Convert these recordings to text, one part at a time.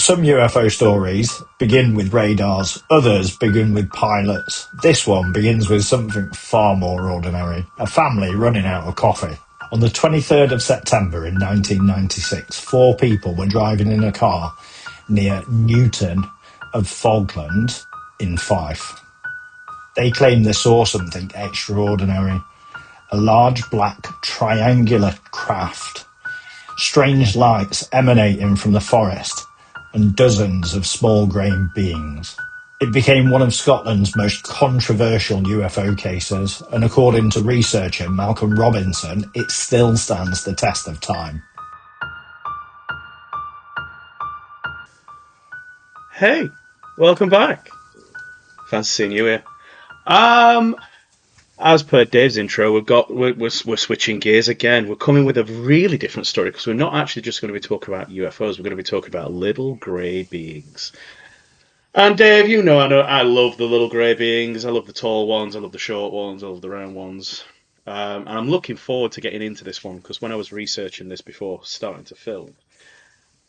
some UFO stories begin with radars, others begin with pilots. This one begins with something far more ordinary, a family running out of coffee. On the 23rd of September in 1996, 4 people were driving in a car near Newton of Falkland in Fife. They claimed they saw something extraordinary, a large black triangular craft, strange lights emanating from the forest, and dozens of small grey beings. It became one of Scotland's most controversial UFO cases, and according to researcher Malcolm Robinson, it still stands the test of time. Hey, welcome back. Fancy seeing you here. As per Dave's intro, we're switching gears again. We're coming with a really different story because we're not actually just going to be talking about UFOs. We're going to be talking about little grey beings. And Dave, you know I love the little grey beings. I love the tall ones. I love the short ones. I love the round ones. And I'm looking forward to getting into this one because when I was researching this before starting to film,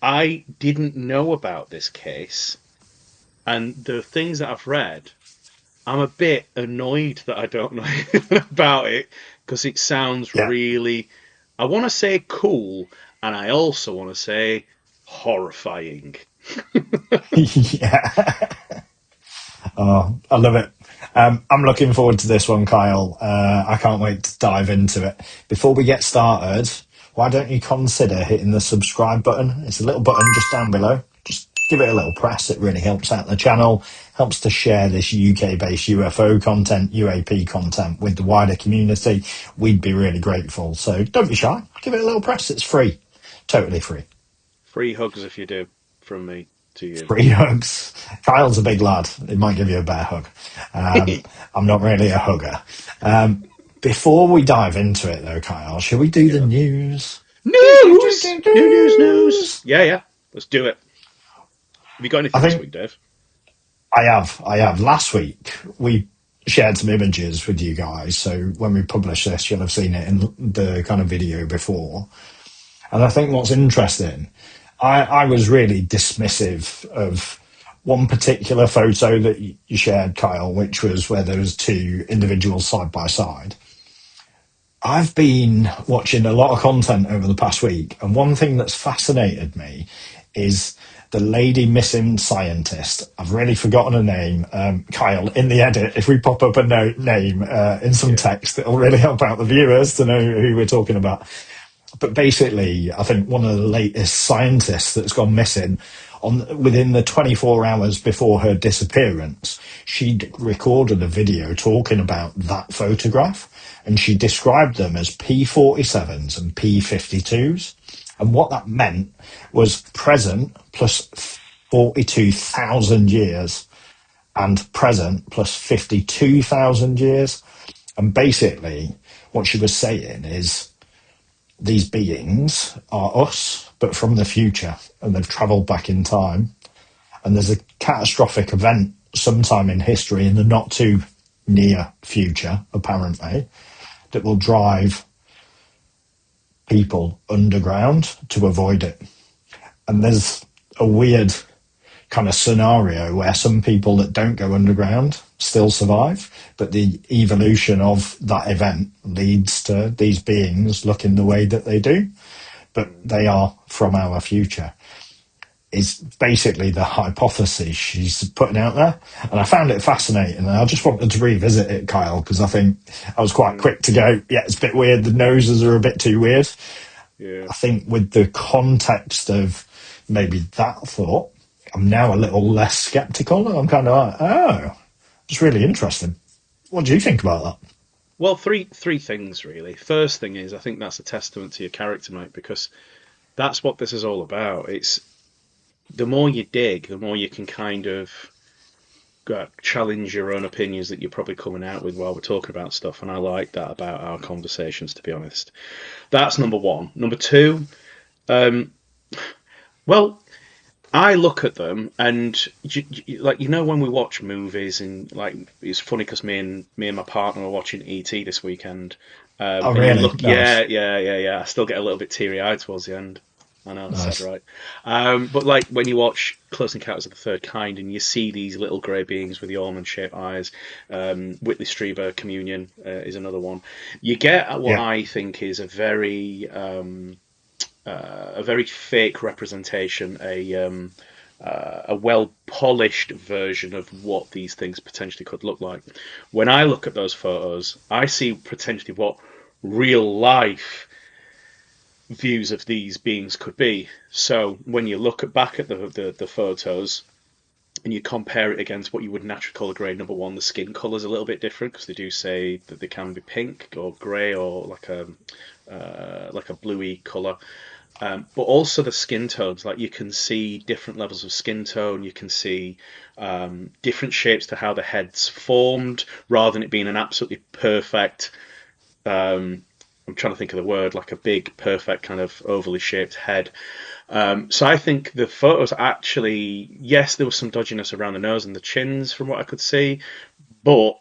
I didn't know about this case. And the things that I've read, I'm a bit annoyed that I don't know about it because it sounds really, I want to say cool, and I also want to say horrifying. Yeah. Oh, I love it. I'm looking forward to this one, Kyle. I can't wait to dive into it. Before we get started, why don't you consider hitting the subscribe button? It's a little button just down below. Just give it a little press. It really helps out the channel, helps to share this UK-based UFO content, UAP content with the wider community. We'd be really grateful. So don't be shy. Give it a little press. It's free. Totally free. Free hugs if you do, from me to you. Free hugs. Kyle's a big lad. He might give you a bear hug. I'm not really a hugger. Before we dive into it, though, Kyle, shall we do the news? News. Yeah. Let's do it. Have you got anything this week, Dave? I have. Last week, we shared some images with you guys. So when we publish this, you'll have seen it in the kind of video before. And I think what's interesting, I was really dismissive of one particular photo that you shared, Kyle, which was where there was 2 individuals side by side. I've been watching a lot of content over the past week, and one thing that's fascinated me is the lady missing scientist. I've really forgotten her name. Kyle, in the edit, if we pop up a name in some text, it'll really help out the viewers to know who we're talking about. But basically, I think one of the latest scientists that's gone missing, within the 24 hours before her disappearance, she'd recorded a video talking about that photograph, and she described them as P47s and P52s. And what that meant was present plus 42,000 years and present plus 52,000 years. And basically, what she was saying is these beings are us, but from the future, and they've travelled back in time. And there's a catastrophic event sometime in history in the not too near future, apparently, that will drive people underground to avoid it. And there's a weird kind of scenario where some people that don't go underground still survive, but the evolution of that event leads to these beings looking the way that they do, but they are from our future. Is basically the hypothesis she's putting out there. And I found it fascinating. And I just wanted to revisit it, Kyle, because I think I was quite quick to go, yeah, it's a bit weird. The noses are a bit too weird. Yeah. I think with the context of maybe that thought, I'm now a little less skeptical. And I'm kind of like, oh, it's really interesting. What do you think about that? Well, three things, really. First thing is, I think that's a testament to your character, mate, because that's what this is all about. It's the more you dig, the more you can kind of challenge your own opinions that you're probably coming out with while we're talking about stuff. And I like that about our conversations, to be honest. That's number one. Number two, well, I look at them and like, you know, when we watch movies and like, it's funny because me and my partner are watching E.T. this weekend. Oh, really? Yeah. I still get a little bit teary eyed towards the end. I know, said Nice. right. But like when you watch Close Encounters of the Third Kind and you see these little grey beings with the almond-shaped eyes, Whitley Strieber Communion is another one. You get what Yeah. I think is a very fake representation, a well polished version of what these things potentially could look like. When I look at those photos, I see potentially what real life views of these beings could be. So when you look back at the photos and you compare it against what you would naturally call a grey, number one, the skin colour is a little bit different because they do say that they can be pink or grey or like a bluey colour. But also the skin tones, like you can see different levels of skin tone. You can see different shapes to how the head's formed, rather than it being an absolutely perfect. I'm trying to think of the word, like a big, perfect kind of ovally shaped head. So I think the photos actually, yes, there was some dodginess around the nose and the chins from what I could see, but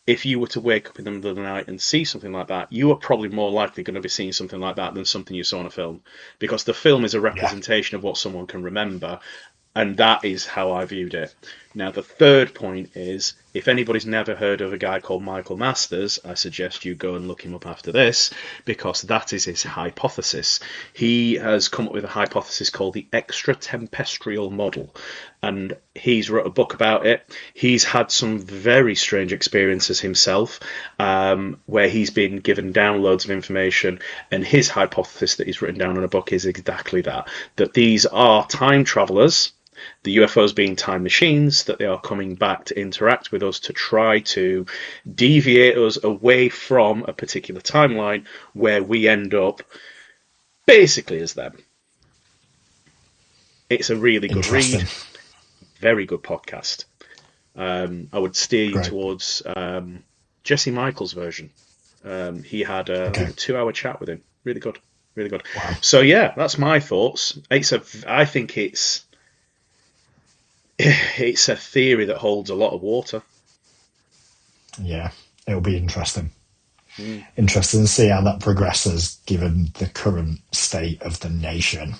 if you were to wake up in the middle of the night and see something like that, you are probably more likely going to be seeing something like that than something you saw on a film, because the film is a Yeah. representation of what someone can remember, and that is how I viewed it. Now, the third point is, if anybody's never heard of a guy called Michael Masters, I suggest you go and look him up after this, because that is his hypothesis. He has come up with a hypothesis called the extratempestrial model, and he's wrote a book about it. He's had some very strange experiences himself, where he's been given downloads of information, and his hypothesis that he's written down in a book is exactly that these are time travelers, the UFOs being time machines, that they are coming back to interact with us to try to deviate us away from a particular timeline where we end up basically as them. It's a really good read, Interesting. very good podcast. I would steer you Great. towards Jesse Michael's version. He had, I think, Okay. a 2-hour chat with him. Really good, really good. Wow. So yeah, that's my thoughts. I think it's a theory that holds a lot of water. Yeah. It'll be interesting. Mm. Interesting to see how that progresses given the current state of the nation.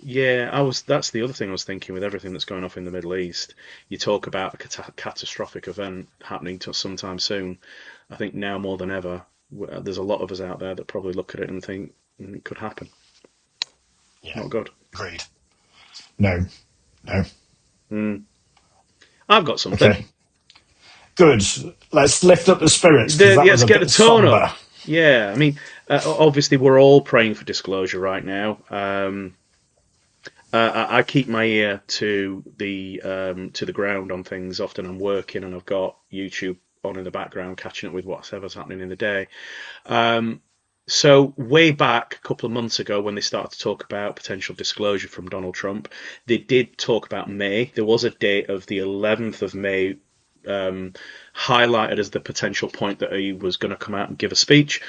Yeah, that's the other thing I was thinking with everything that's going off in the Middle East. You talk about a catastrophic event happening to sometime soon. I think now more than ever, there's a lot of us out there that probably look at it and think it could happen. Yeah. Not good. Agreed. No. No. Mm. I've got something. Okay. Good. Let's lift up the spirits because that was Let's a get the bit tone somber. up. Yeah, I mean, obviously we're all praying for disclosure right now. I keep my ear to the ground on things. Often I'm working and I've got YouTube on in the background, catching up with whatever's happening in the day. So way back a couple of months ago, when they started to talk about potential disclosure from Donald Trump, they did talk about May. There was a date of the 11th of May highlighted as the potential point that he was going to come out and give a speech.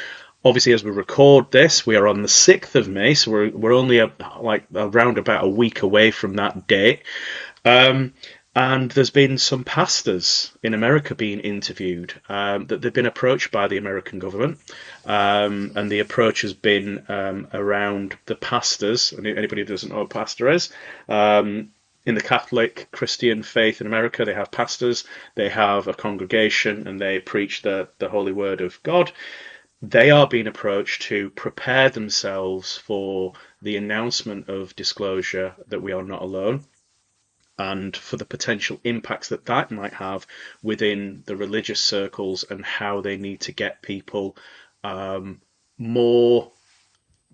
Obviously, as we record this, we are on the 6th of May, so we're only around about a week away from that date. And there's been some pastors in America being interviewed that they've been approached by the American government, and the approach has been around the pastors. And anybody who doesn't know what a pastor is, in the Catholic Christian faith in America, they have pastors, they have a congregation, and they preach the holy word of God. They are being approached to prepare themselves for the announcement of disclosure that we are not alone, and for the potential impacts that that might have within the religious circles and how they need to get people more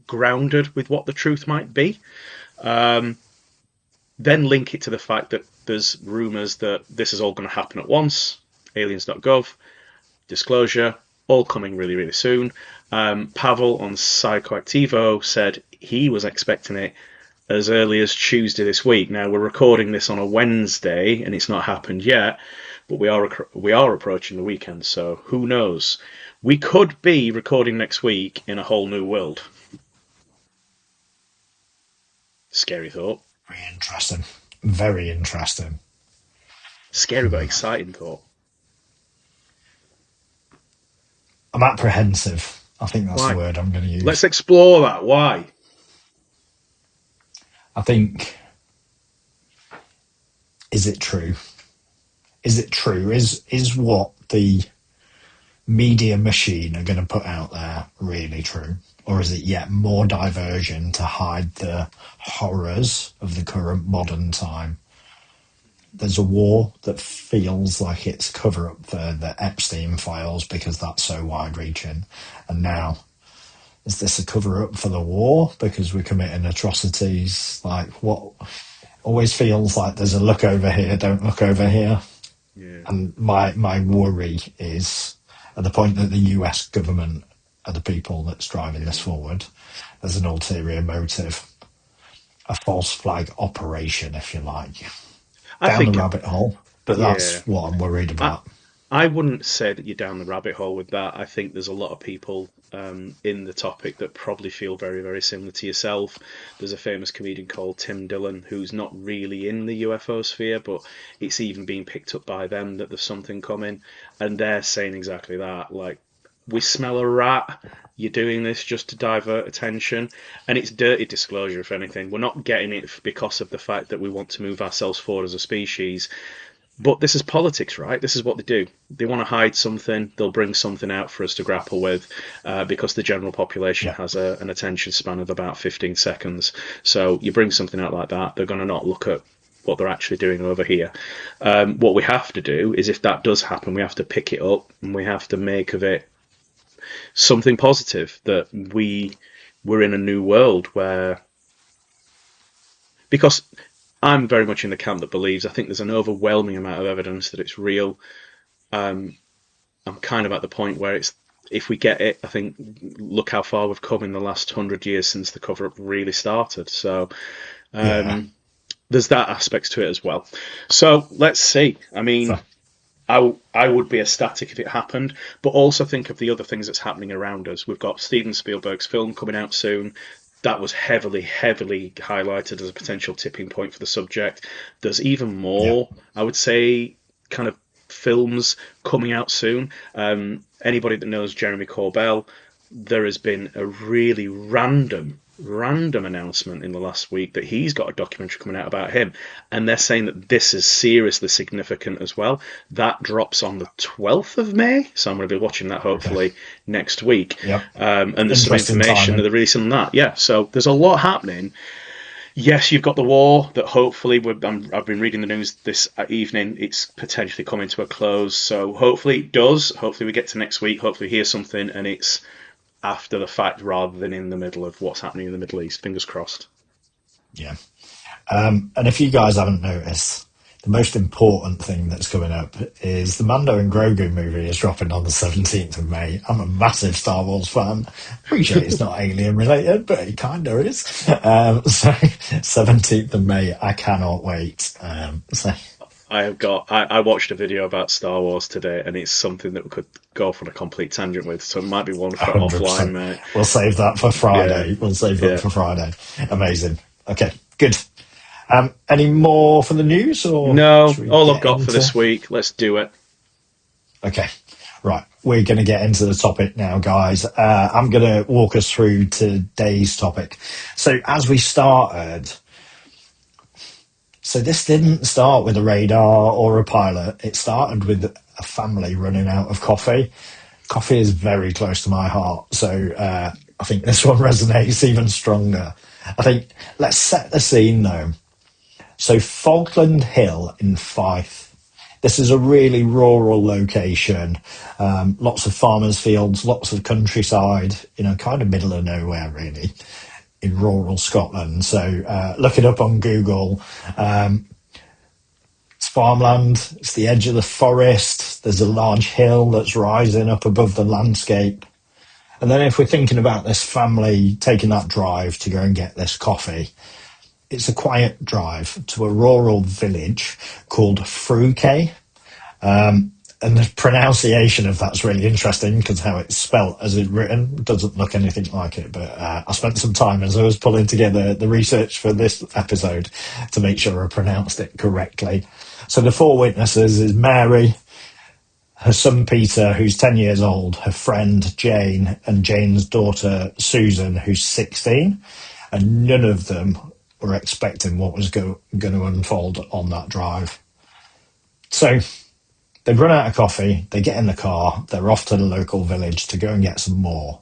grounded with what the truth might be. Then link it to the fact that there's rumours that this is all going to happen at once. Aliens.gov, disclosure, all coming really, really soon. Pavel on Psycho-Activo said he was expecting it as early as Tuesday this week. Now, we're recording this on a Wednesday, and it's not happened yet, but we are approaching the weekend, so who knows? We could be recording next week in a whole new world. Scary thought. Very interesting. Very interesting. Scary but exciting thought. I'm apprehensive. I think that's Why? the word I'm going to use. Let's explore that. Why? I think, is it true? Is it true? Is what the media machine are going to put out there really true? Or is it yet more diversion to hide the horrors of the current modern time? There's a war that feels like it's cover up for the Epstein files because that's so wide reaching. And now, is this a cover up for the war because we're committing atrocities? Like, what always feels like there's a look over here, don't look over here. Yeah. And my worry is at the point that the US government are the people that's driving this forward, there's an ulterior motive, a false flag operation, if you like, I down the think, rabbit hole. But yeah. that's what I'm worried about. I wouldn't say that you're down the rabbit hole with that. I think there's a lot of people in the topic that probably feel very, very similar to yourself. There's a famous comedian called Tim Dillon who's not really in the UFO sphere, but it's even being picked up by them that there's something coming. And they're saying exactly that. Like, we smell a rat. You're doing this just to divert attention. And it's dirty disclosure, if anything. We're not getting it because of the fact that we want to move ourselves forward as a species. But this is politics, right? This is what they do. They want to hide something. They'll bring something out for us to grapple with because the general population has an attention span of about 15 seconds. So you bring something out like that, they're going to not look at what they're actually doing over here. What we have to do is, if that does happen, we have to pick it up and we have to make of it something positive, that we're in a new world where... Because I'm very much in the camp that believes, I think there's an overwhelming amount of evidence that it's real. I'm kind of at the point where it's, if we get it, I think, look how far we've come in the last 100 years since the cover-up really started. So there's that aspect to it as well. So let's see. I mean, I would be ecstatic if it happened, but also think of the other things that's happening around us. We've got Steven Spielberg's film coming out soon. That was heavily highlighted as a potential tipping point for the subject. There's even more, I would say, kind of films coming out soon. Anybody that knows Jeremy Corbell, there has been a really random announcement in the last week that he's got a documentary coming out about him, and they're saying that this is seriously significant as well. That drops on the 12th of May, so I'm going to be watching that hopefully next week. And there's some information that they're releasing on that. Yeah, so there's a lot happening. Yes, you've got the war that hopefully I've been reading the news this evening. It's potentially coming to a close, so hopefully it does. Hopefully we get to next week. Hopefully we hear something and it's after the fact rather than in the middle of what's happening in the Middle East. Fingers crossed. Yeah. And if you guys haven't noticed, the most important thing that's coming up is the Mando and Grogu movie is dropping on the 17th of May. I'm a massive Star Wars fan. Appreciate it's not alien related, but it kind of is. So 17th of May, I cannot wait. I watched a video about Star Wars today, and it's something that we could go off on a complete tangent with, so it might be one for 100%. Offline, mate. We'll save that for Friday. We'll save that for Friday. Amazing. Okay, good. Any more for the news? Or no, all I've got for this week. Let's do it. Okay, right. We're going to get into the topic now, guys. I'm going to walk us through today's topic. So as we started... So this didn't start with a radar or a pilot. It started with a family running out of coffee. Coffee is very close to my heart, so I think this one resonates even stronger. I think let's set the scene though. So Falkland Hill in Fife. This is a really rural location. Lots of farmers' fields, lots of countryside, kind of middle of nowhere really. In rural Scotland. So look it up on Google. It's farmland. It's the edge of the forest. There's a large hill that's rising up above the landscape. And then if we're thinking about this family taking that drive to go and get this coffee, it's a quiet drive to a rural village called Fruquet. And the pronunciation of that's really interesting because how it's spelt as it's written doesn't look anything like it. But I spent some time as I was pulling together the research for this episode to make sure I pronounced it correctly. So the four witnesses is Mary, her son Peter, who's 10 years old, her friend Jane, and Jane's daughter Susan, who's 16. And none of them were expecting what was going to unfold on that drive. So they run out of coffee, they get in the car, they're off to the local village to go and get some more.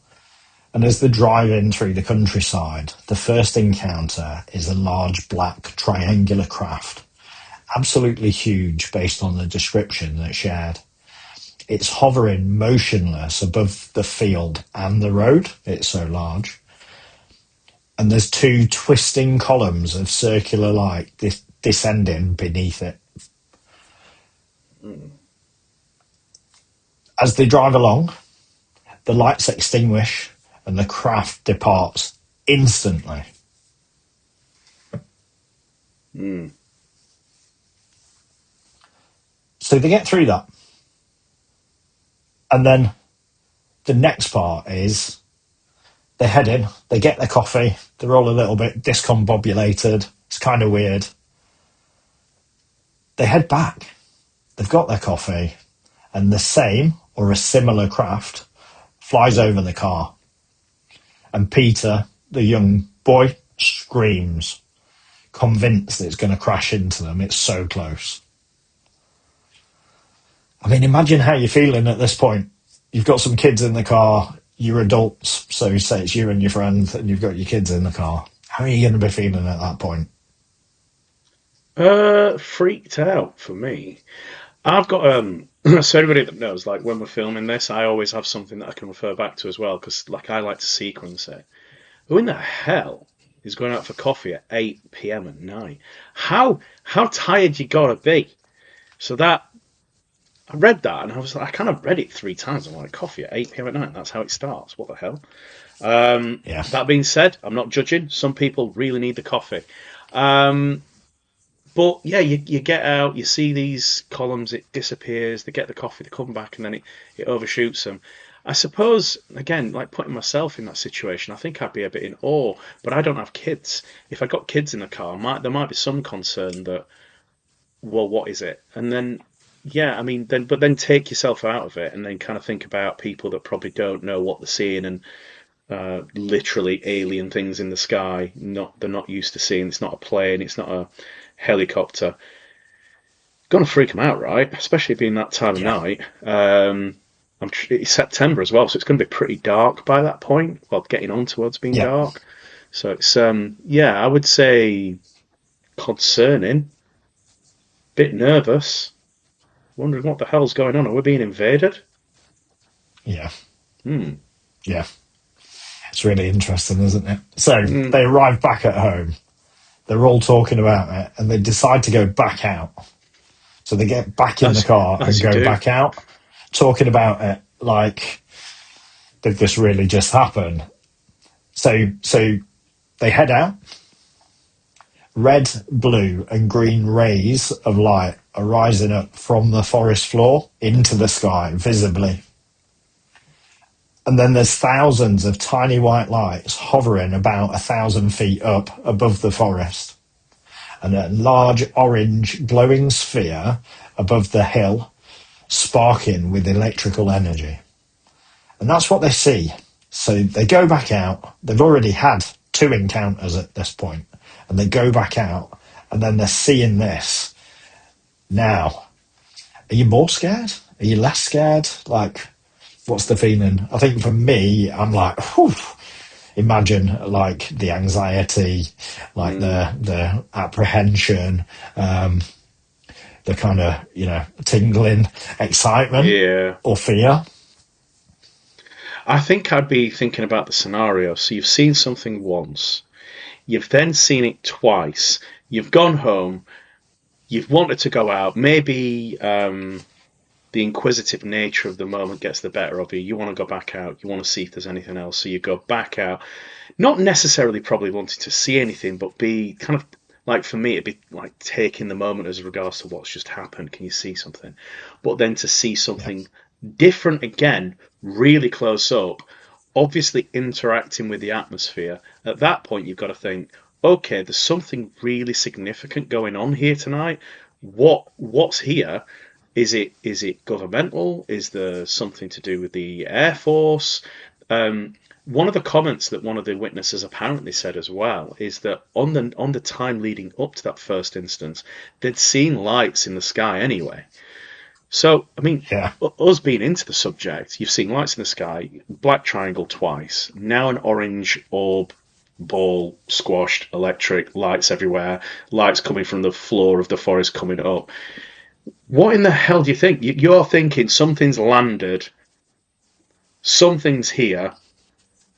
And as they drive in through the countryside, the first encounter is a large black triangular craft, absolutely huge based on the description that's shared. It's hovering motionless above the field and the road. It's so large. And there's two twisting columns of circular light descending beneath it. As they drive along, the lights extinguish and the craft departs instantly. So they get through that. And then the next part is they head in, they get their coffee, they're all a little bit discombobulated. It's kind of weird. They head back. They've got their coffee, and the same or a similar craft flies over the car. And Peter, the young boy, screams, convinced it's going to crash into them. It's so close. I mean, imagine how you're feeling at this point. You've got some kids in the car, you're adults, so say it's you and your friend, and you've got your kids in the car. How are you going to be feeling at that point? Freaked out for me. I've got so everybody that knows, like when we're filming this, I always have something that I can refer back to as well, because like I like to sequence it. Who in the hell is going out for coffee at 8 p.m. at night? How tired you gotta be? So that I read that and I was like, I kind of read it 3 times. I'm like, coffee at 8 p.m. at night. That's how it starts. What the hell? Yeah. That being said, I'm not judging. Some people really need the coffee. But yeah, you get out, you see these columns, it disappears, they get the coffee, they come back, and then it overshoots them. I suppose, again, like putting myself in that situation, I think I'd be a bit in awe, but I don't have kids. If I got kids in the car, there might be some concern that, well, what is it? And then, yeah, I mean, then take yourself out of it and then kind of think about people that probably don't know what they're seeing and literally alien things in the sky. They're not used to seeing. It's not a plane. It's not a helicopter. Gonna freak them out, right? Especially being that time of night. It's September as well, so it's going to be pretty dark by that point. Well, getting on towards being dark. So it's I would say concerning. Bit nervous. Wondering what the hell's going on. Are we being invaded? Yeah. Yeah. It's really interesting, isn't it? So they arrive back at home. They're all talking about it, and they decide to go back out. So they get back in the car and go back out, talking about it like, did this really just happen? So they head out. Red, blue, and green rays of light are rising up from the forest floor into the sky, visibly. And then there's thousands of tiny white lights hovering about 1,000 feet up above the forest. And a large orange glowing sphere above the hill, sparking with electrical energy. And that's what they see. So they go back out. They've already had 2 encounters at this point, and they go back out, and then they're seeing this. Now, are you more scared? Are you less scared? Like, what's the feeling? I think for me, I'm like, whew, imagine like the anxiety, like the apprehension, the kind of, tingling excitement or fear. I think I'd be thinking about the scenario. So you've seen something once, you've then seen it twice, you've gone home, you've wanted to go out, maybe the inquisitive nature of the moment gets the better of you. You want to go back out, you want to see if there's anything else, so you go back out, not necessarily probably wanting to see anything, but be kind of like, for me, it'd be like taking the moment as regards to what's just happened. Can you see something? But then to see something different again, really close up, obviously interacting with the atmosphere. At that point, you've got to think, okay, there's something really significant going on here tonight. What's here? Is it governmental? Is there something to do with the Air Force? one of the comments that one of the witnesses apparently said as well is that on the time leading up to that first instance, they'd seen lights in the sky anyway. So, I mean, Yeah. us being into the subject, you've seen lights in the sky, black triangle twice, now an orange orb ball squashed, electric, lights everywhere, lights coming from the floor of the forest coming up. What in the hell do you think? You're thinking something's landed, something's here,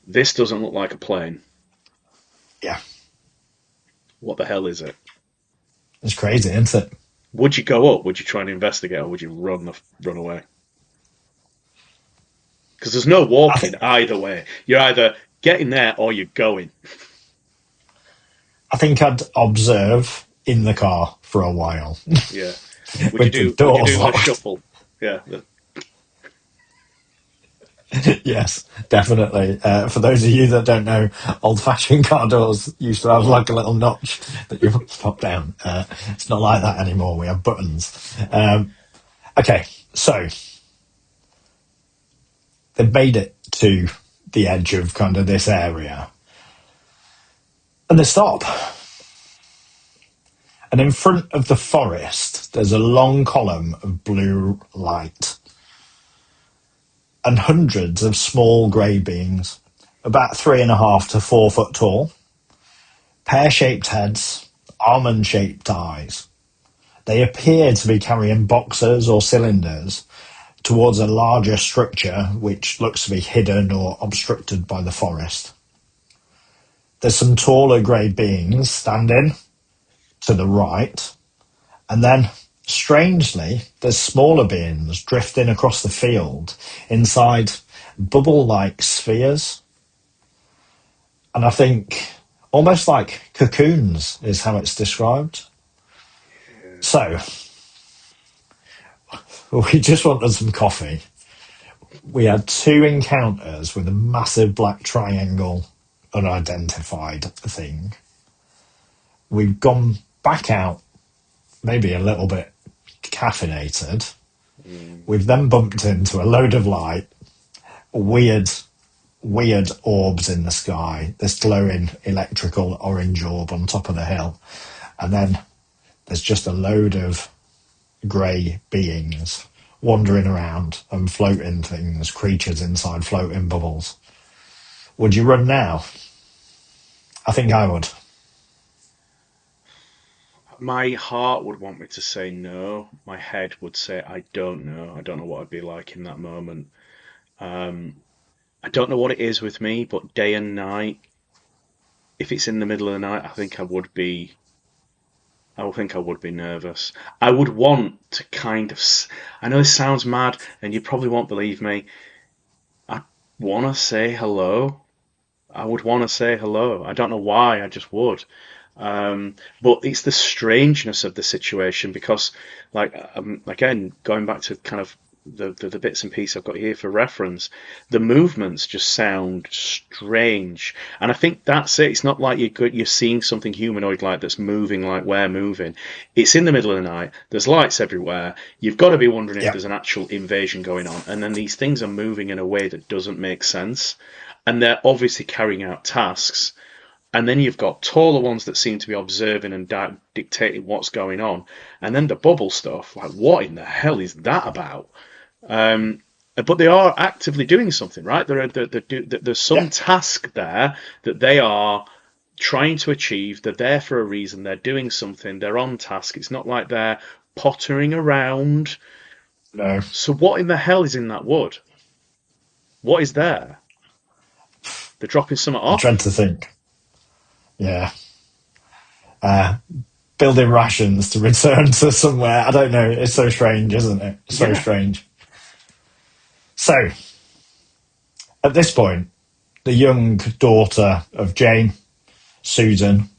this doesn't look like a plane. Yeah. What the hell is it? It's crazy, isn't it? Would you go up? Would you try and investigate, or would you run away? Because there's no I walking think either way. You're either getting there or you're going. I think I'd observe in the car for a while Yeah. with the Would you doors do the locked. shuffle? Yeah. Yes, definitely. For those of you that don't know, old-fashioned car doors used to have like a little notch that you pop down. It's not like that anymore. We have buttons. Okay, so they've made it to the edge of kind of this area, and they stop. And in front of the forest, there's a long column of blue light and hundreds of small grey beings, about 3.5 to 4 foot tall, pear-shaped heads, almond-shaped eyes. They appear to be carrying boxes or cylinders towards a larger structure which looks to be hidden or obstructed by the forest. There's some taller grey beings standing to the right, and then, strangely, there's smaller beings drifting across the field inside bubble-like spheres. And I think almost like cocoons is how it's described. So, we just wanted some coffee. We had 2 encounters with a massive black triangle unidentified thing. We've gone back out, maybe a little bit caffeinated. We've then bumped into a load of light, weird orbs in the sky, this glowing electrical orange orb on top of the hill. And then there's just a load of grey beings wandering around and floating things, creatures inside floating bubbles. Would you run now? I think I would. My heart would want me to say no. My head would say I don't know. I don't know what I'd be like in that moment. I don't know what it is with me, but day and night, if it's in the middle of the night, I think I would be. I would think I would be nervous. I would want to kind of. I know this sounds mad, and you probably won't believe me. I want to say hello. I would want to say hello. I don't know why. I just would. But it's the strangeness of the situation because, like, again, going back to kind of the bits and pieces I've got here for reference, the movements just sound strange, and I think that's it. It's not like you're seeing something humanoid like that's moving like we're moving. It's in the middle of the night. There's lights everywhere. You've got to be wondering if Yeah. there's an actual invasion going on, and then these things are moving in a way that doesn't make sense, and they're obviously carrying out tasks. And then you've got taller ones that seem to be observing and dictating what's going on. And then the bubble stuff, like, what in the hell is that about? But they are actively doing something, right? There's some Yeah. task there that they are trying to achieve. They're there for a reason. They're doing something. They're on task. It's not like they're pottering around. No. So what in the hell is in that wood? What is there? They're dropping something I off? dread to think. Yeah. Building rations to return to somewhere. I don't know. It's so strange, isn't it? So Yeah. strange. So, at this point, the young daughter of Jane, Susan,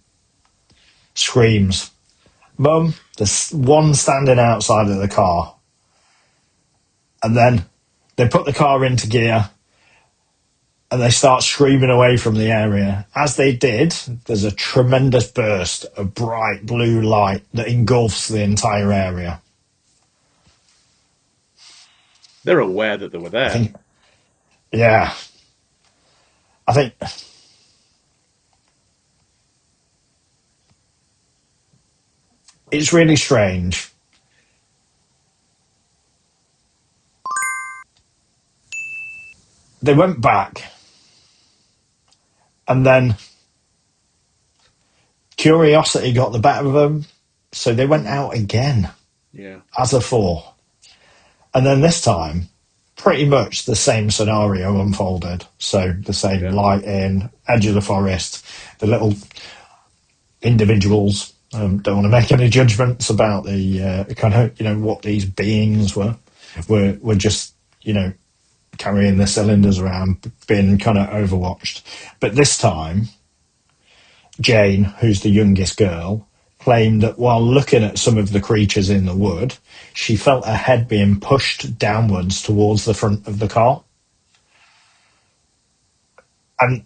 screams, "Mum, there's one standing outside of the car." And then they put the car into gear and they start screaming away from the area. As they did, there's a tremendous burst of bright blue light that engulfs the entire area. They're aware that they were I there. think, yeah. I think it's really strange. They went back, and then curiosity got the better of them, so they went out again as a four. And then this time, pretty much the same scenario unfolded. So the same lighting, edge of the forest, the little individuals. Don't want to make any judgments about the kind of, what these beings were just, carrying the cylinders around, being kind of overwatched. But this time, Jane, who's the youngest girl, claimed that while looking at some of the creatures in the wood, she felt her head being pushed downwards towards the front of the car. And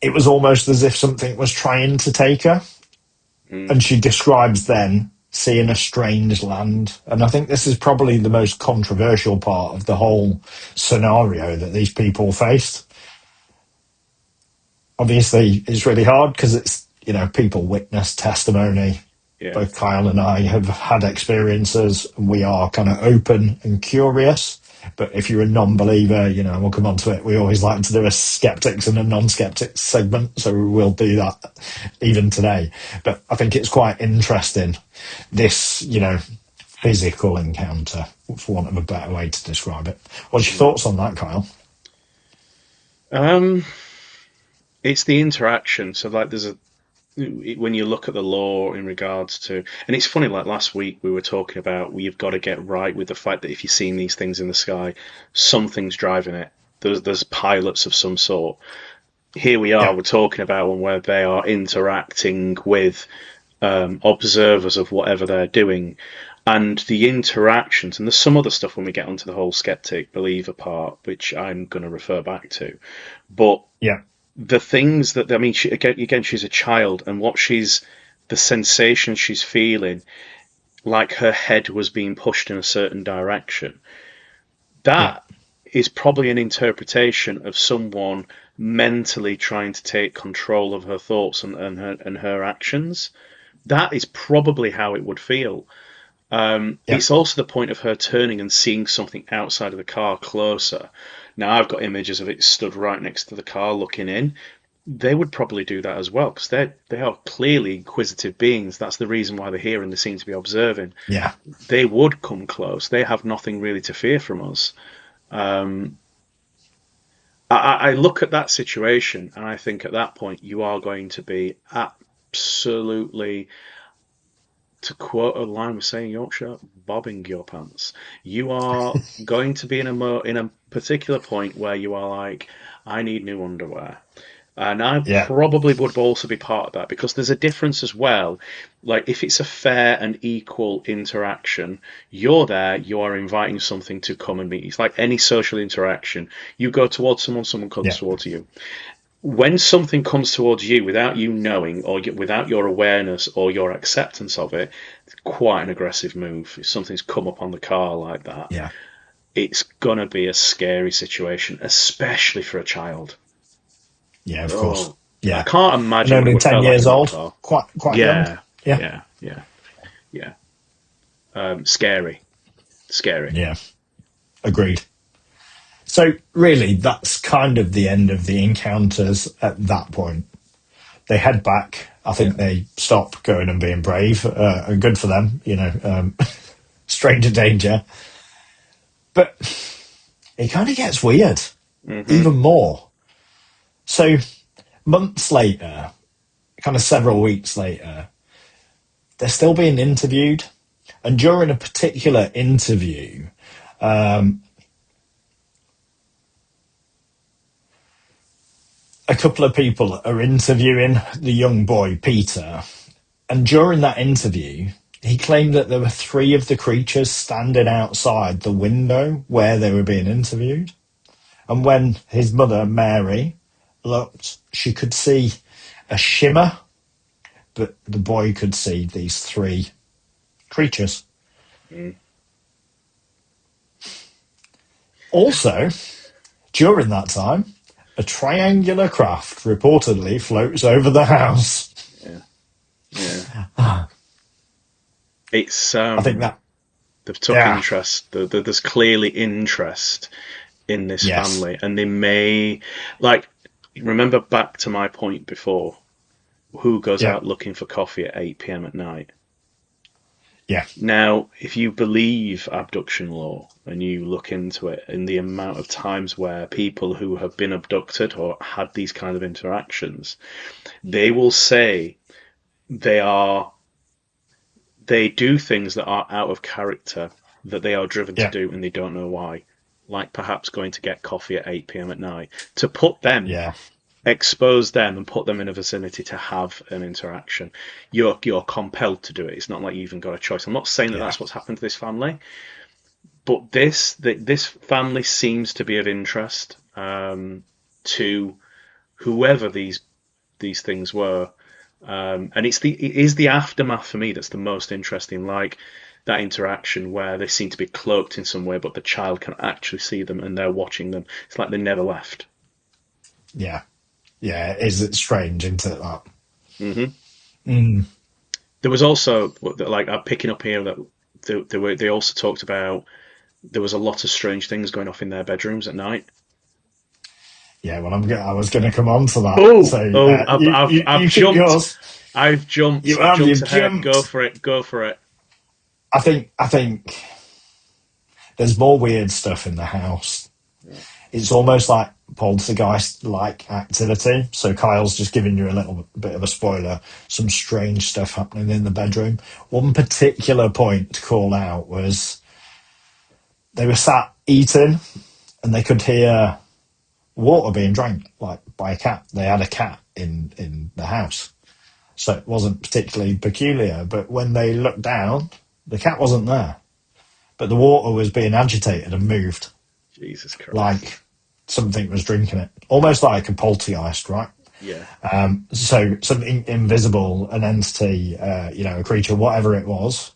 it was almost as if something was trying to take her. And she describes then seeing a strange land. And I think this is probably the most controversial part of the whole scenario that these people faced. Obviously, it's really hard because it's, people witness testimony. Yeah. Both Kyle and I have had experiences, and we are kind of open and curious. But if you're a non-believer, we'll come on to it. We always like to do a skeptics and a non-skeptics segment, so we will do that even today. But I think it's quite interesting, this, physical encounter, for want of a better way to describe it. What's your thoughts on that, Kyle? It's the interaction. So, like, when you look at the law in regards to, and it's funny, like last week we were talking about, you've got to get right with the fact that if you're seeing these things in the sky, something's driving it. There's pilots of some sort. Here we are, we're talking about one where they are interacting with observers of whatever they're doing, and the interactions, and there's some other stuff when we get onto the whole skeptic believer part, which I'm going to refer back to, but the things that, I mean, again, she's a child, and the sensation she's feeling, like her head was being pushed in a certain direction, that is probably an interpretation of someone mentally trying to take control of her thoughts and her actions. That is probably how it would feel. It's also the point of her turning and seeing something outside of the car closer. Now, I've got images of it stood right next to the car looking in. They would probably do that as well, because they are clearly inquisitive beings. That's the reason why they're here and they seem to be observing. Yeah. They would come close. They have nothing really to fear from us. I look at that situation and I think at that point you are going to be absolutely, to quote a line we're saying in Yorkshire, bobbing your pants. You are going to be in a particular point where you are like, I need new underwear. And I probably would also be part of that, because there's a difference as well. Like, if it's a fair and equal interaction, you're there, you are inviting something to come and meet you. It's like any social interaction. You go towards someone comes towards you. When something comes towards you without you knowing, or without your awareness or your acceptance of it, it's quite an aggressive move. If something's come up on the car like that, it's going to be a scary situation, especially for a child. Yeah, of course. Yeah, I can't imagine. And only 10 years old, quite young. Yeah. Scary. Yeah, agreed. So really, that's kind of the end of the encounters at that point. They head back. I think they stop going and being brave, and good for them, stranger danger. But it kind of gets weird, even more. So months later, kind of several weeks later, they're still being interviewed. And during a particular interview, a couple of people are interviewing the young boy, Peter. And during that interview, he claimed that there were 3 of the creatures standing outside the window where they were being interviewed. And when his mother, Mary, looked, she could see a shimmer, but the boy could see these 3 creatures. Also, during that time, a triangular craft reportedly floats over the house. Yeah, yeah. It's I think that, they've took yeah, interest. There's clearly interest in this yes, family, and they may like remember back to my point before. Who goes yeah, out looking for coffee at 8 p.m. at night? yeah, Now, if you believe abduction law and you look into it and the amount of times where people who have been abducted or had these kind of interactions, they will say they are they do things that are out of character that they are driven to yeah, do and they don't know why. Like perhaps going to get coffee at 8 p.m. at night to put them yeah, expose them and put them in a vicinity to have an interaction. You're compelled to do it. It's not like you even got a choice. I'm not saying that yeah, that's what's happened to this family, but this family seems to be of interest to whoever these things were, and it is the aftermath for me that's the most interesting. Like that interaction where they seem to be cloaked in some way, but the child can actually see them and they're watching them. It's like they never left. yeah, yeah. Is it strange, isn't it? That. Hmm. Mm. There was also like I'm picking up here that they also talked about there was a lot of strange things going off in their bedrooms at night. Yeah, well, I was going to come on to that. Oh, So oh, I've you, I've you I've you keep jumped. yours. I've jumped. I've You've jumped ahead. Go jumped. for it. Go for it. I think there's more weird stuff in the house. Yeah. It's almost like poltergeist-like activity. So Kyle's just giving you a little bit of a spoiler. Some strange stuff happening in the bedroom. One particular point to call out was they were sat eating and they could hear water being drank, like by a cat. They had a cat in the house. So it wasn't particularly peculiar. But when they looked down, the cat wasn't there. But the water was being agitated and moved Jesus Christ. like something was drinking it. Almost like a poltergeist, right? Yeah. So something invisible, an entity, a creature, whatever it was,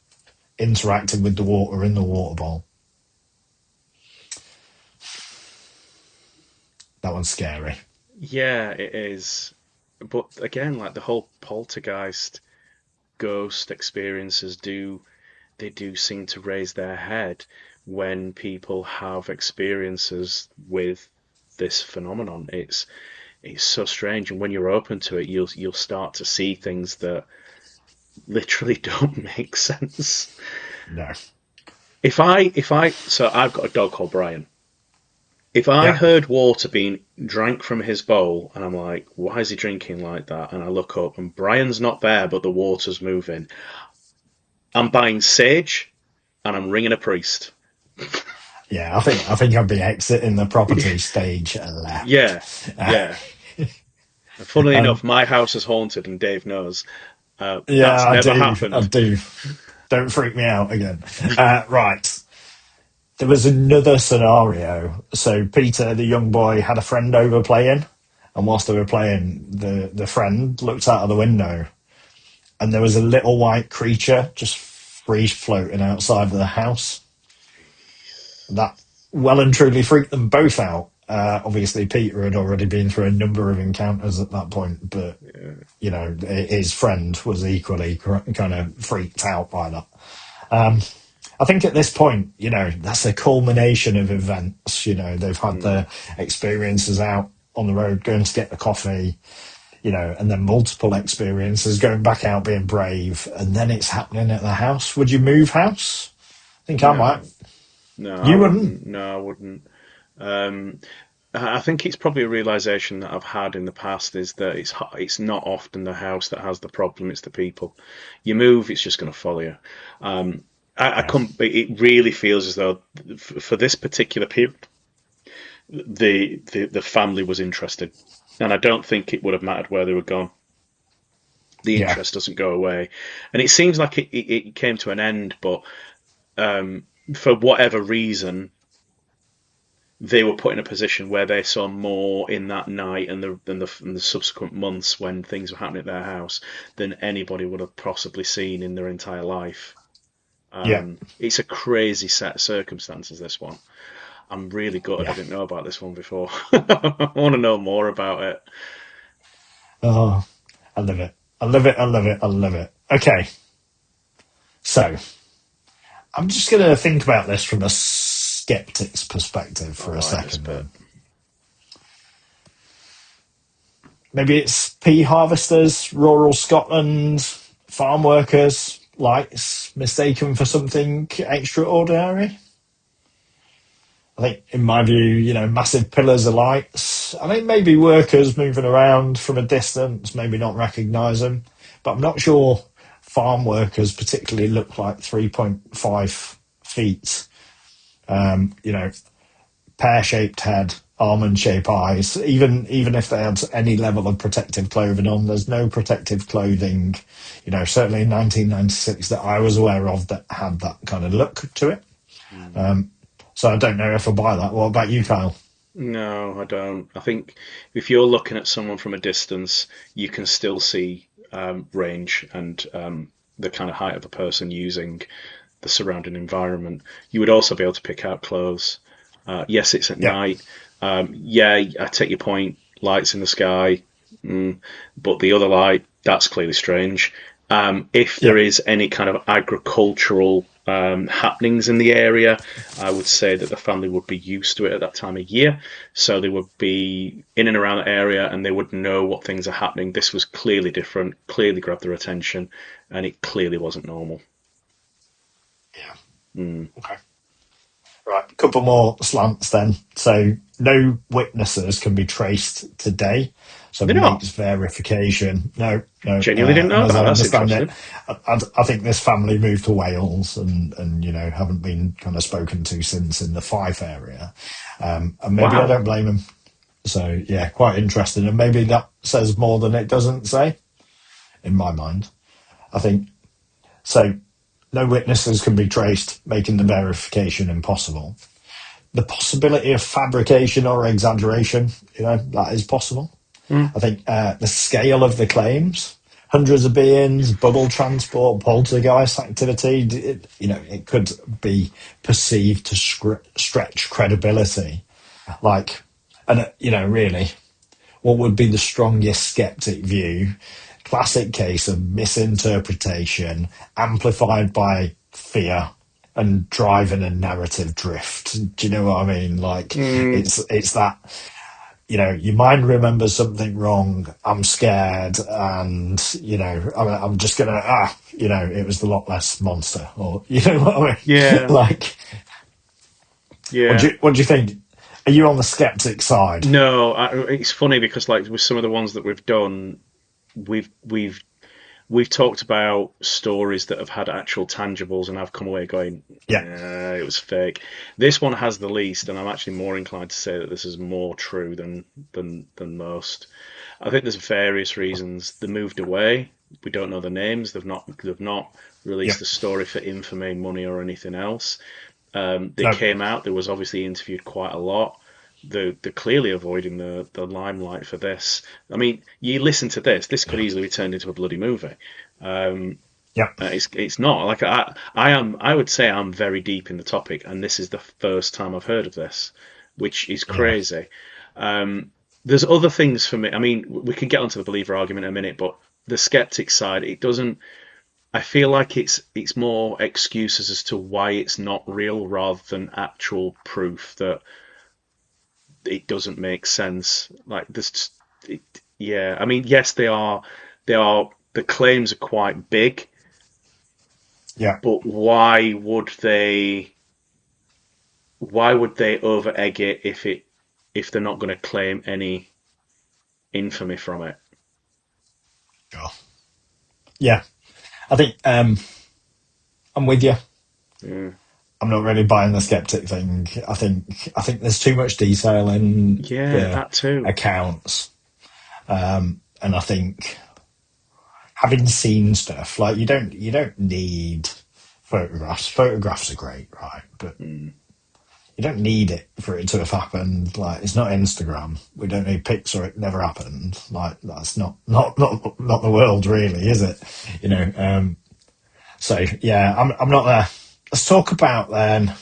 interacted with the water in the water bowl. That one's scary. Yeah, it is. But again, like the whole poltergeist ghost experiences do seem to raise their head when people have experiences with this phenomenon. It's so strange, and when you're open to it, you'll start to see things that literally don't make sense. No. So I've got a dog called Brian. If I Yeah. heard water being drank from his bowl and I'm like, why is he drinking like that? And I look up and Brian's not there, but the water's moving. I'm buying sage and I'm ringing a priest. Yeah, I think I'd be exiting the property stage Yeah, left. yeah. And funnily enough, Um, my house is haunted and Dave knows. yeah, That's I never do. I happened. do. Don't freak me out again. Right. There was another scenario. So Peter, the young boy, had a friend over playing, and whilst they were playing, the friend looked out of the window, and there was a little white creature just free floating outside of the house. That well and truly freaked them both out. Obviously, Peter had already been through a number of encounters at that point, but Yeah. his friend was equally kind of freaked out by that. I think at this point, that's a culmination of events. They've had Mm. the experiences out on the road, going to get the coffee, and then multiple experiences, going back out, being brave, and then it's happening at the house. Would you move house? I think I might. No, no, I You wouldn't? wouldn't. No, I wouldn't. Um, I think it's probably a realization that I've had in the past is that it's not often the house that has the problem; it's the people. You move, it's just going to follow you. Um, I Yeah. come. It really feels as though for this particular period, the family was interested, and I don't think it would have mattered where they were gone. The Yeah. interest doesn't go away, and it seems like it came to an end, but for whatever reason they were put in a position where they saw more in that night and the subsequent months when things were happening at their house than anybody would have possibly seen in their entire life. Yeah. It's a crazy set of circumstances, this one. I'm really gutted I Yeah. didn't know about this one before. I want to know more about it. Oh, I love it. I love it. I love it. I love it. Okay. So I'm just going to think about this from a skeptic's perspective I for a like this second bit. then. Maybe it's pea harvesters, rural Scotland, farm workers, lights mistaken for something extraordinary. I think, in my view, massive pillars of lights. I think maybe workers moving around from a distance, maybe not recognise them. But I'm not sure farm workers particularly look like 3.5 feet. Pear-shaped head, almond-shaped eyes. Even if they had any level of protective clothing on, there's no protective clothing, certainly in 1996 that I was aware of that had that kind of look to it. Mm. So I don't know if I buy that. What about you, Kyle? No, I don't. I think if you're looking at someone from a distance, you can still see range and the kind of height of the person using the surrounding environment. You would also be able to pick out clothes. Yes, it's at Yeah, night. Yeah, I take your point. Lights in the sky, but the other light, that's clearly strange. If yeah, there is any kind of agricultural happenings in the area, I would say that the family would be used to it at that time of year. So they would be in and around the area and they would know what things are happening. This was clearly different, clearly grabbed their attention, and it clearly wasn't normal. yeah. Mm. Okay. Right, a couple more slants then. So no witnesses can be traced today. So They're not. makes verification. No, no. Genuinely didn't And know as that. I That's understand it, interesting. I think this family moved to Wales and haven't been kind of spoken to since in the Fife area. And maybe I Wow. don't blame them. So yeah, quite interesting. And maybe that says more than it doesn't say, in my mind. I think so. No witnesses can be traced, making the verification impossible. The possibility of fabrication or exaggeration, that is possible. Mm. I think the scale of the claims, hundreds of beings, bubble transport, poltergeist activity, it could be perceived to stretch credibility. Like, and, really, what would be the strongest skeptic view? Classic case of misinterpretation amplified by fear and driving a narrative drift. Do you know what I mean? Like Mm. it's that your mind remembers something wrong. I'm scared, and I'm just gonna it was the Loch Ness monster, or you know what I mean? Yeah. Like, Yeah. what do you think? Are you on the skeptic side? No, it's funny because like with some of the ones that we've done, we've we've we've talked about stories that have had actual tangibles, and I've come away going, Yeah, it was fake. This one has the least, and I'm actually more inclined to say that this is more true than most. I think there's various reasons. They moved away. We don't know the names. They've not yeah, released the story for infamy, money, or anything else. They no, came out. There was obviously interviewed quite a lot. They're clearly avoiding the limelight for this. I mean, you listen to this. This could yeah, easily be turned into a bloody movie. Um, yeah, it's not like I would say I'm very deep in the topic, and this is the first time I've heard of this, which is yeah, crazy. There's other things for me. I mean, we can get onto the believer argument in a minute, but the skeptic side, it doesn't. I feel like it's more excuses as to why it's not real rather than actual proof that it doesn't make sense. Like this, it, yeah. I mean, yes, they are. They are. The claims are quite big, yeah. but why would they? Why would they over egg it if they're not going to claim any infamy from it? Sure. Yeah, I think I'm with you. Yeah, I'm not really buying the skeptic thing. I think there's too much detail in yeah, the that too. accounts, and I think having seen stuff like you don't need photographs. Photographs are great, right? But Mm. you don't need it for it to have happened. Like it's not Instagram. We don't need pics or it never happened. Like that's not the world, really, is it? So yeah, I'm not there. Let's talk about then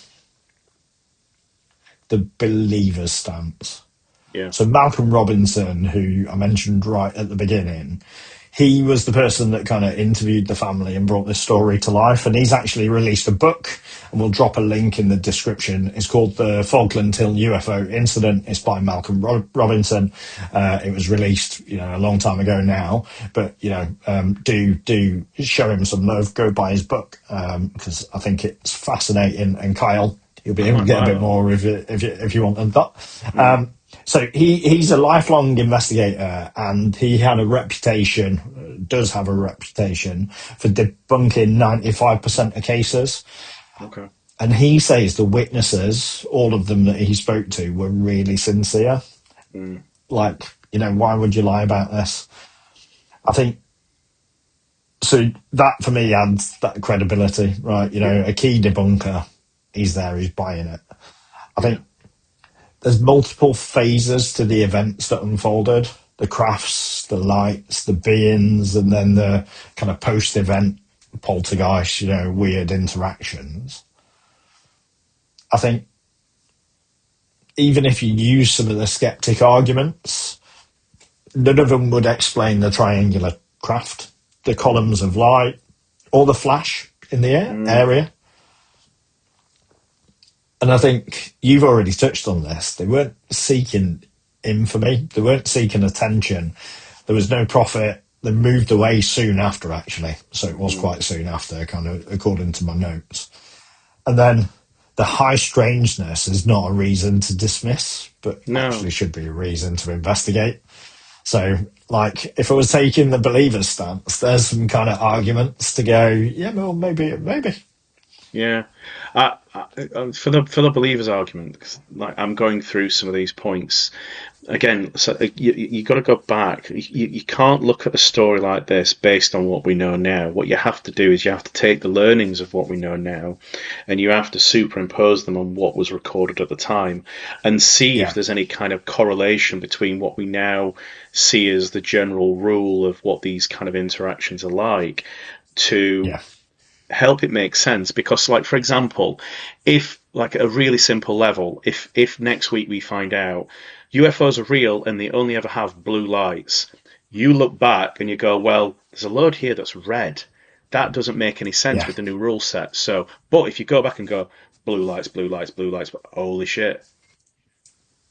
the believer's stance. Yeah. So Malcolm Robinson, who I mentioned right at the beginning, he was the person that kind of interviewed the family and brought this story to life. And he's actually released a book, and we'll drop a link in the description. It's called The Falkland Hill UFO Incident. It's by Malcolm Robinson. It was released, a long time ago now. But do show him some love. Go buy his book because I think it's fascinating. And Kyle, you'll be able to get a bit more if you want that. So he's a lifelong investigator, and he had a reputation, does have a reputation, for debunking 95% of cases. Okay. And he says the witnesses, all of them that he spoke to, were really sincere. Like, why would you lie about this? I think, so that for me adds that credibility, right? A key debunker, he's there, he's buying it. I think there's multiple phases to the events that unfolded. The crafts, the lights, the beings, and then the kind of post-event poltergeist, weird interactions. I think even if you use some of the skeptic arguments, none of them would explain the triangular craft, the columns of light, or the flash in the area. And I think you've already touched on this. They weren't seeking infamy. They weren't seeking attention. There was no profit. They moved away soon after, actually. So it was quite soon after, kind of according to my notes. And then the high strangeness is not a reason to dismiss, but actually should be a reason to investigate. So, like, if I was taking the believer's stance, there's some kind of arguments to go, yeah, well, maybe. Yeah, for the believers argument, 'cause, like, I'm going through some of these points again. So you got to go back. You can't look at a story like this based on what we know now. What you have to do is you have to take the learnings of what we know now, and you have to superimpose them on what was recorded at the time, and see if there's any kind of correlation between what we now see as the general rule of what these kind of interactions are like to help it make sense. Because, like, for example, if, like, at a really simple level, if next week we find out UFOs are real and they only ever have blue lights, you look back and you go, well, there's a load here that's red. That doesn't make any sense with the new rule set. So, but if you go back and go, blue lights, holy shit.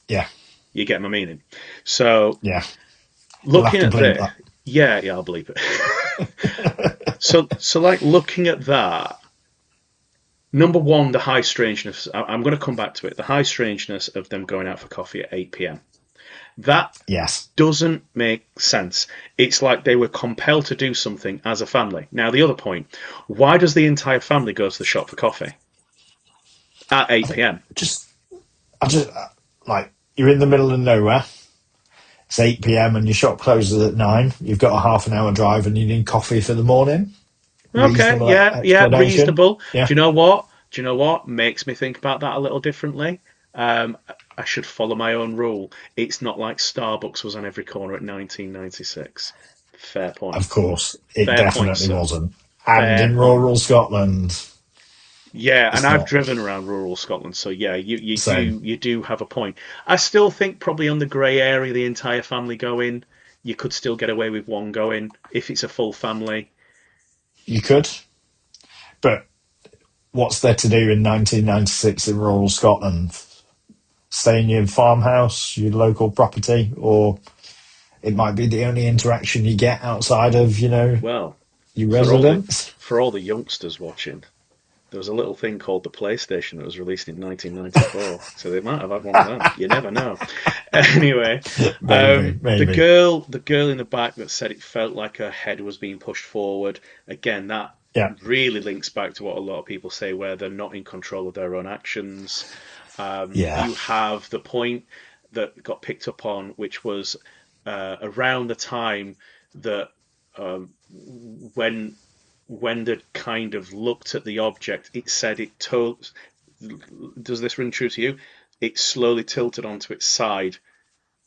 Yeah. You get my meaning. So, looking at this, I'll bleep it. So like, looking at that, number one, the high strangeness. I'm going to come back to it. The high strangeness of them going out for coffee at 8 p.m. That doesn't make sense. It's like they were compelled to do something as a family. Now, the other point, why does the entire family go to the shop for coffee at 8 p.m.? I just like, you're in the middle of nowhere. It's 8 p.m. and your shop closes at 9. You've got a half an hour drive and you need coffee for the morning. Okay, reasonable. Yeah. Do you know what? Makes me think about that a little differently. I should follow my own rule. It's not like Starbucks was on every corner at 1996. Fair point. Of course, it definitely wasn't. And in rural Scotland. Yeah, and I've driven around rural Scotland, so yeah, you do have a point. I still think probably on the grey area, the entire family going, you could still get away with one going if it's a full family. You could, but what's there to do in 1996 in rural Scotland? Stay in your farmhouse, your local property, or it might be the only interaction you get outside of, your residence. For all the youngsters watching, there was a little thing called the PlayStation that was released in 1994, so they might have had one of them. You never know. Anyway, maybe. The girl in the back that said it felt like her head was being pushed forward. Again, that really links back to what a lot of people say, where they're not in control of their own actions. You have the point that got picked up on, which was around the time that when they kind of looked at the object, it said it told. Does this ring true to you? It slowly tilted onto its side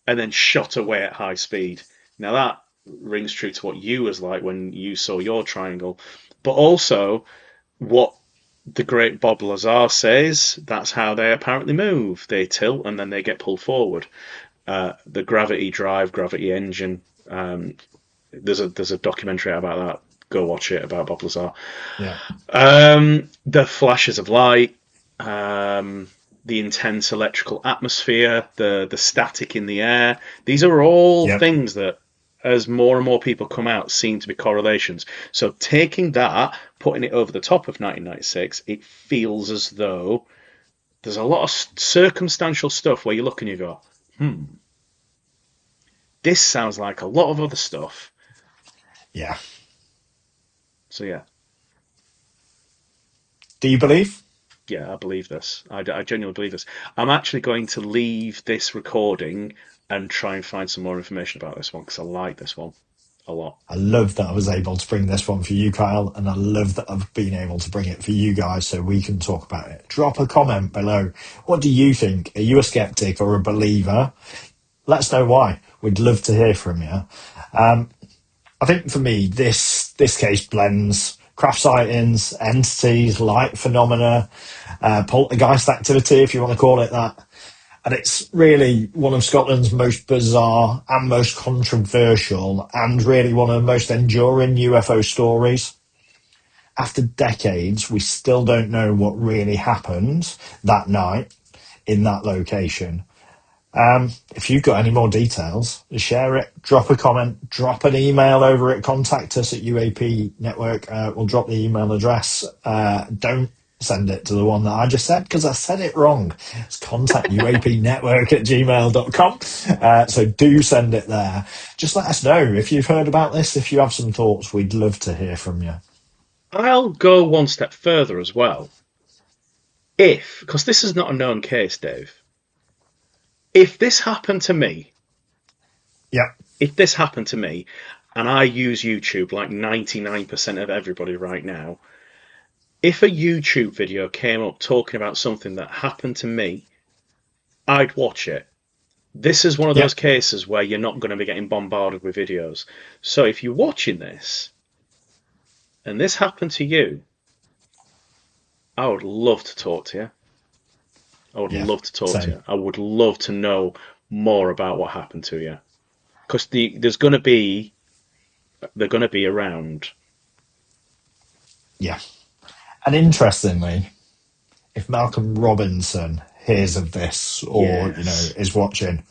and then shot away at high speed. Now that rings true to what you was like when you saw your triangle, but also what the great Bob Lazar says that's how they apparently move. They tilt and then they get pulled forward. The gravity drive, gravity engine. There's a documentary about that. Go watch it about Bob Lazar. Yeah. The flashes of light, the intense electrical atmosphere, the static in the air. These are all Yep. things that, as more and more people come out, seem to be correlations. So taking that, putting it over the top of 1996, it feels as though there's a lot of circumstantial stuff where you look and you go, this sounds like a lot of other stuff. Yeah. So yeah. Do you believe? Yeah, I believe this. I genuinely believe this. I'm actually going to leave this recording and try and find some more information about this one because I like this one a lot. I love that I was able to bring this one for you, Kyle, and I love that I've been able to bring it for you guys so we can talk about it. Drop a comment below. What do you think? Are you a skeptic or a believer? Let us know why. We'd love to hear from you. I think for me, this case blends craft sightings, entities, light phenomena, poltergeist activity, if you want to call it that. And it's really one of Scotland's most bizarre and most controversial and really one of the most enduring UFO stories. After decades, we still don't know what really happened that night in that location. If you've got any more details, share it, drop a comment, drop an email over it, contact us at UAP Network. We'll drop the email address. Don't send it to the one that I just said because I said it wrong. It's contact uapnetwork@gmail.com. So do send it there. Just let us know if you've heard about this, if you have some thoughts. We'd love to hear from you. I'll go one step further as well. Because this is not a known case, Dave. If this happened to me, Yeah. if this happened to me, and I use YouTube like 99% of everybody right now, if a YouTube video came up talking about something that happened to me, I'd watch it. This is one of those cases where you're not going to be getting bombarded with videos. So if you're watching this, and this happened to you, I would love to talk to you. I would love to talk to you. I would love to know more about what happened to you, because they're going to be around. Yeah. And interestingly, if Malcolm Robinson hears of this or is watching,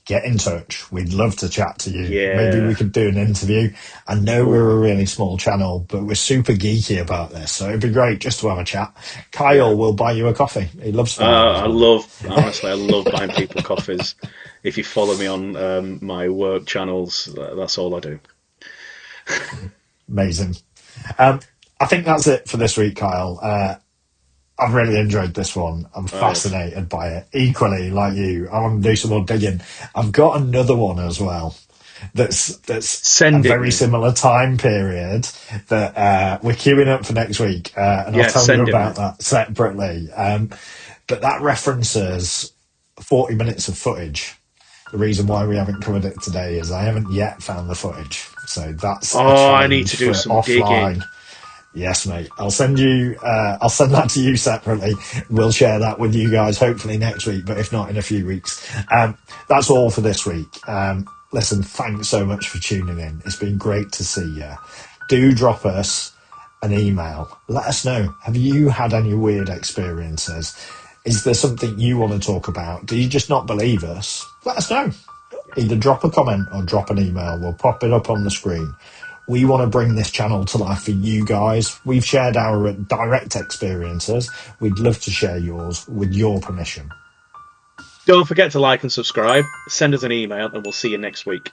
get in touch. We'd love to chat to you. Yeah. Maybe we could do an interview. I know we're a really small channel, but we're super geeky about this, so it'd be great just to have a chat. Kyle will buy you a coffee. He loves honestly, I love buying people coffees. If you follow me on my work channels, that's all I do. Amazing. I think that's it for this week, Kyle. I've really enjoyed this one. I'm fascinated by it. Equally, like you, I want to do some more digging. I've got another one as well. That's a very similar time period that we're queuing up for next week, and I'll tell you about that separately. But that references 40 minutes of footage. The reason why we haven't covered it today is I haven't yet found the footage. So that's I need to do some offline digging. Yes, mate. I'll send that to you separately. We'll share that with you guys hopefully next week, but if not, in a few weeks. That's all for this week. Listen, thanks so much for tuning in. It's been great to see you. Do drop us an email. Let us know. Have you had any weird experiences? Is there something you want to talk about? Do you just not believe us? Let us know. Either drop a comment or drop an email. We'll pop it up on the screen. We want to bring this channel to life for you guys. We've shared our direct experiences. We'd love to share yours with your permission. Don't forget to like and subscribe. Send us an email and we'll see you next week.